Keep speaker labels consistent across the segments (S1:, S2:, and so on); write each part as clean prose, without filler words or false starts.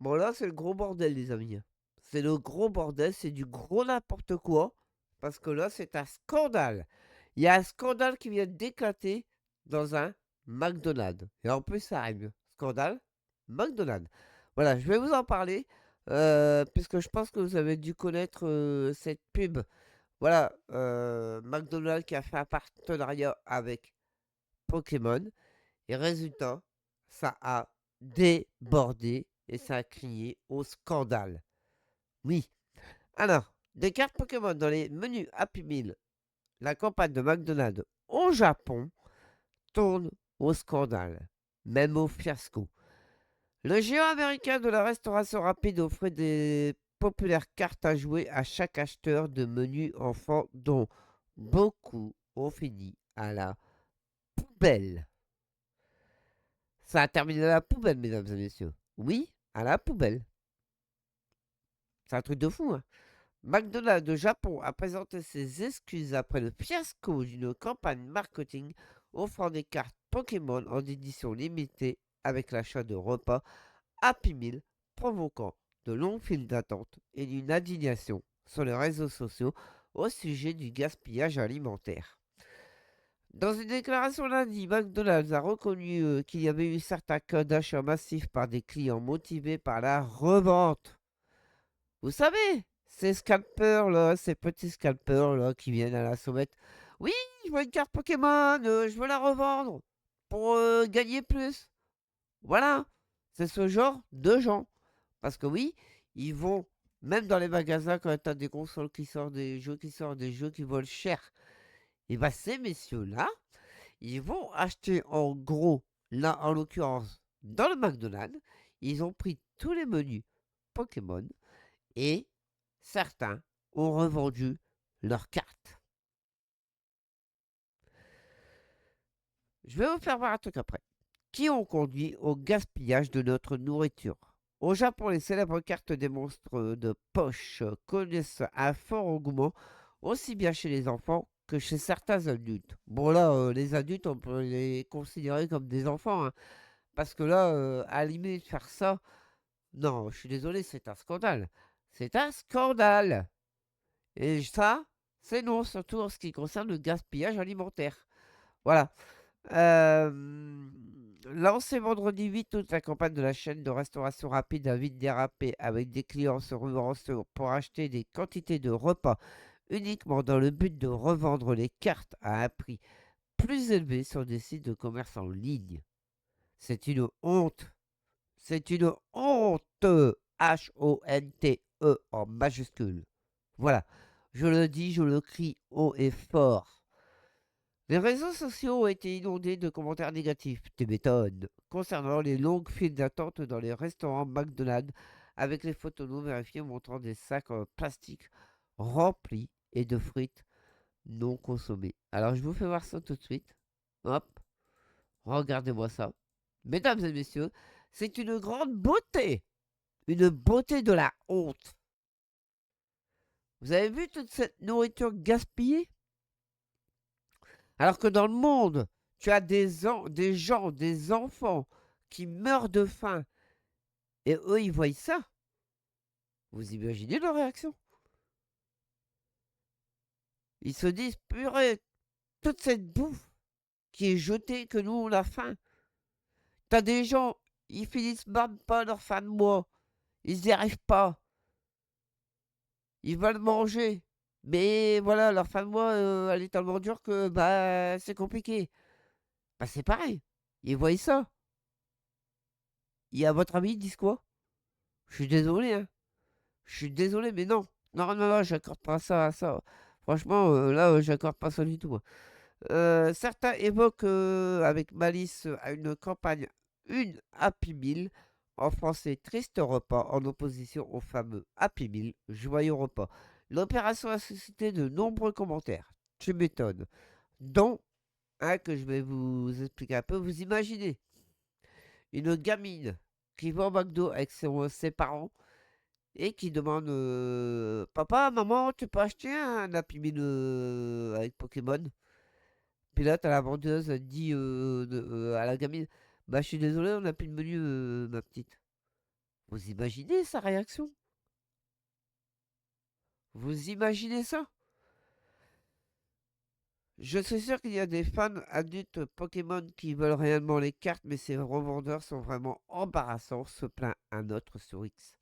S1: Bon, là, c'est le gros bordel, les amis. C'est le gros bordel, c'est du gros n'importe quoi. Parce que là, c'est un scandale. Il y a un scandale qui vient d'éclater dans un McDonald's. Et en plus, ça arrive. Scandale, McDonald's. Voilà, je vais vous en parler. Puisque je pense que vous avez dû connaître cette pub. Voilà, McDonald's qui a fait un partenariat avec Pokémon. Et résultat, ça a débordé et ça a crié au scandale. Oui. Alors, des cartes Pokémon dans les menus Happy Meal, la campagne de McDonald's au Japon tourne au scandale, même au fiasco. Le géant américain de la restauration rapide offrait des populaires cartes à jouer à chaque acheteur de menus enfants dont beaucoup ont fini à la poubelle. Ça a terminé à la poubelle, mesdames et messieurs. Oui, à la poubelle. C'est un truc de fou, hein. McDonald's de Japon a présenté ses excuses après le fiasco d'une campagne marketing offrant des cartes Pokémon en édition limitée avec l'achat de repas Happy Meal, provoquant de longues files d'attente et une indignation sur les réseaux sociaux au sujet du gaspillage alimentaire. Dans une déclaration lundi, McDonald's a reconnu qu'il y avait eu certains cas d'achats massifs par des clients motivés par la revente. Vous savez, ces scalpers là, ces petits scalpers là qui viennent à la sommette. Oui, je veux une carte Pokémon, je veux la revendre pour gagner plus. Voilà, c'est ce genre de gens. Parce que oui, ils vont, même dans les magasins, quand tu as des consoles qui sortent, des jeux qui sortent, des jeux qui volent cher, et bien ces messieurs-là, ils vont acheter en gros, là en l'occurrence, dans le McDonald's, ils ont pris tous les menus Pokémon et certains ont revendu leurs cartes. Je vais vous faire voir un truc après. Qui ont conduit au gaspillage de notre nourriture. Au Japon, les célèbres cartes des monstres de poche connaissent un fort engouement, aussi bien chez les enfants que chez certains adultes. Bon là, les adultes, on peut les considérer comme des enfants, hein, parce que là, à la limite, faire ça, non, je suis désolé, c'est un scandale. C'est un scandale. Et ça, c'est non, surtout en ce qui concerne le gaspillage alimentaire. Voilà. Lancée vendredi 8 août, la campagne de la chaîne de restauration rapide a vite dérapé avec des clients se ruant pour acheter des quantités de repas uniquement dans le but de revendre les cartes à un prix plus élevé sur des sites de commerce en ligne. C'est une honte. C'est une honte. Honte en majuscule. Voilà. Je le dis, je le crie haut et fort. Les réseaux sociaux ont été inondés de commentaires négatifs, tu m'étonnes, concernant les longues files d'attente dans les restaurants McDonald's, avec les photos non vérifiées montrant des sacs en plastique remplis et de frites non consommées. Alors je vous fais voir ça tout de suite. Hop, regardez-moi ça. Mesdames et messieurs, c'est une beauté de la honte. Vous avez vu toute cette nourriture gaspillée? Alors que dans le monde, tu as des gens, des enfants qui meurent de faim et eux, ils voient ça. Vous imaginez leur réaction? Ils se disent, purée, toute cette bouffe qui est jetée, que nous, on a faim. T'as des gens, ils finissent même pas leur fin de mois. Ils n'y arrivent pas. Ils veulent manger. Mais voilà, leur fin de mois, elle est tellement dure que bah, c'est compliqué. Bah, c'est pareil. Ils voient ça. Et à votre avis, ils disent quoi? Je suis désolé, hein. Je suis désolé, mais non. Non, non, non, j'accorde pas ça à ça. Franchement, là, j'accorde pas ça du tout, moi. Certains évoquent avec malice à une campagne une Happy Meal, en français triste repas, en opposition au fameux Happy Meal, joyeux repas. L'opération a suscité de nombreux commentaires. Tu m'étonnes. Dont un que je vais vous expliquer un peu. Vous imaginez une gamine qui va au McDo avec ses parents et qui demande papa, maman, tu peux acheter un Happy Meal avec Pokémon? Puis là, t'as la vendeuse, elle dit à la gamine, bah je suis désolé, on n'a plus de menu, ma petite. Vous imaginez sa réaction? Vous imaginez ça? Je suis sûr qu'il y a des fans adultes Pokémon qui veulent réellement les cartes, mais ces revendeurs sont vraiment embarrassants, se plaint un autre sur X.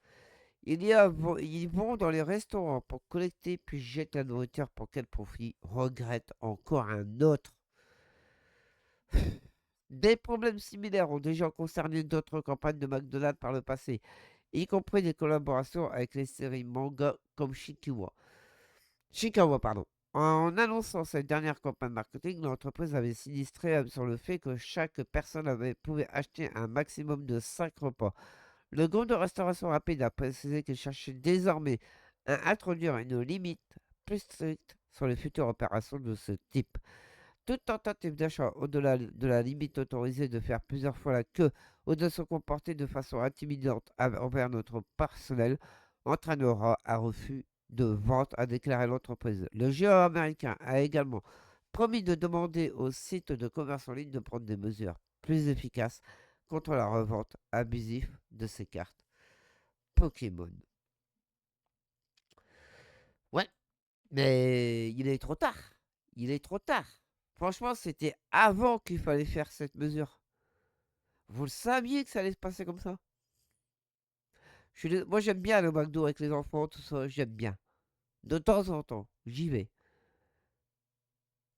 S1: Ils vont dans les restaurants pour collecter puis jettent la nourriture pour quel profit, regrette encore un autre. Des problèmes similaires ont déjà concerné d'autres campagnes de McDonald's par le passé, y compris des collaborations avec les séries manga comme Shikawa, pardon. En annonçant cette dernière campagne marketing, l'entreprise avait sinistré sur le fait que chaque personne pouvait acheter un maximum de 5 repas. Le groupe de restauration rapide a précisé qu'il cherchait désormais à introduire une limite plus stricte sur les futures opérations de ce type. Toute tentative d'achat au-delà de la limite autorisée de faire plusieurs fois la queue ou de se comporter de façon intimidante envers notre personnel entraînera un refus de vente, a déclaré l'entreprise. Le géant américain a également promis de demander aux sites de commerce en ligne de prendre des mesures plus efficaces contre la revente abusive de ces cartes Pokémon. Ouais, mais il est trop tard. Il est trop tard. Franchement, c'était avant qu'il fallait faire cette mesure. Vous le saviez que ça allait se passer comme ça? Moi, j'aime bien le McDo avec les enfants, tout ça, j'aime bien. De temps en temps, j'y vais.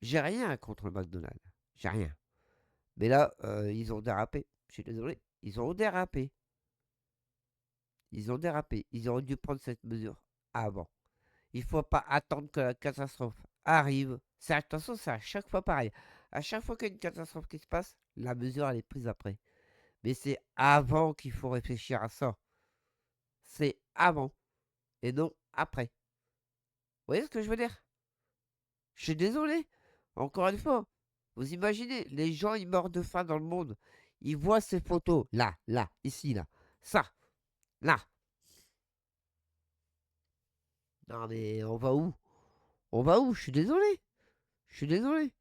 S1: J'ai rien contre le McDonald's. J'ai rien. Mais là, ils ont dérapé. Je suis désolé. Ils ont dérapé. Ils ont dérapé. Ils auraient dû prendre cette mesure avant. Il ne faut pas attendre que la catastrophe arrive. Attention, c'est à chaque fois pareil. À chaque fois qu'il y a une catastrophe qui se passe, la mesure, elle est prise après. Mais c'est avant qu'il faut réfléchir à ça. C'est avant et non après. Vous voyez ce que je veux dire? Je suis désolé. Encore une fois, vous imaginez, les gens, ils meurent de faim dans le monde. Ils voient ces photos. Là, là, ici, là. Ça, là. Non, mais on va où? On va où? Je suis désolé. Je suis désolé.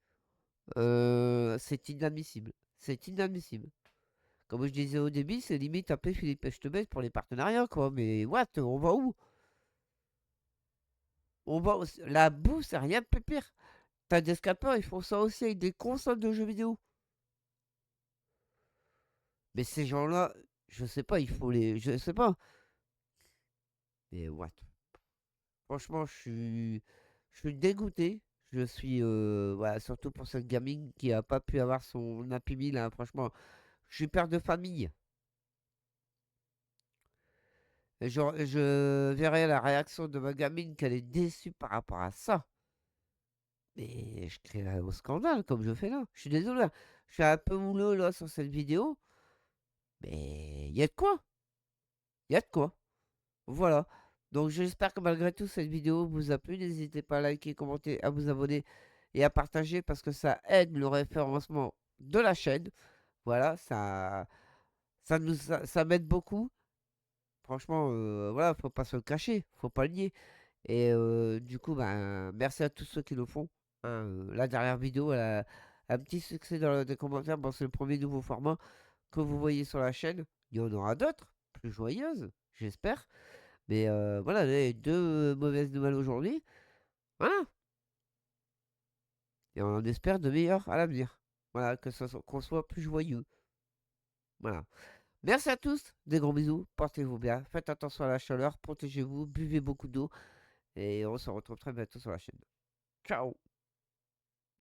S1: C'est inadmissible. C'est inadmissible. Comme je disais au début, c'est limite un peu Philippe Echtebest pour les partenariats, quoi. Mais what? On va où? La boue, c'est rien de plus pire. T'as des scalpers, ils font ça aussi avec des consoles de jeux vidéo. Mais ces gens-là, je sais pas, il faut les. Je sais pas. Mais what? Franchement, je suis dégoûté. Je suis. Voilà, surtout pour cette gamine qui a pas pu avoir son Happy Meal, là. Franchement, je suis père de famille. Et je verrai la réaction de ma gamine qu'elle est déçue par rapport à ça. Mais je crierai au scandale comme je fais là. Je suis désolé, hein. Je suis un peu mouleux là sur cette vidéo. Mais il y a de quoi. Il y a de quoi. Voilà. Donc j'espère que malgré tout cette vidéo vous a plu. N'hésitez pas à liker, commenter, à vous abonner et à partager parce que ça aide le référencement de la chaîne. Voilà, ça m'aide beaucoup. Franchement, voilà, faut pas se le cacher, faut pas le nier. Et du coup, ben, merci à tous ceux qui le font, hein. La dernière vidéo, elle a un petit succès dans les commentaires. Bon, c'est le premier nouveau format que vous voyez sur la chaîne. Il y en aura d'autres, plus joyeuses, j'espère. Mais voilà, les deux mauvaises nouvelles aujourd'hui. Voilà. Et on en espère de meilleurs à l'avenir. Voilà, qu'on soit plus joyeux. Voilà. Merci à tous, des gros bisous, portez-vous bien, faites attention à la chaleur, protégez-vous, buvez beaucoup d'eau et on se retrouve très bientôt sur la chaîne. Ciao!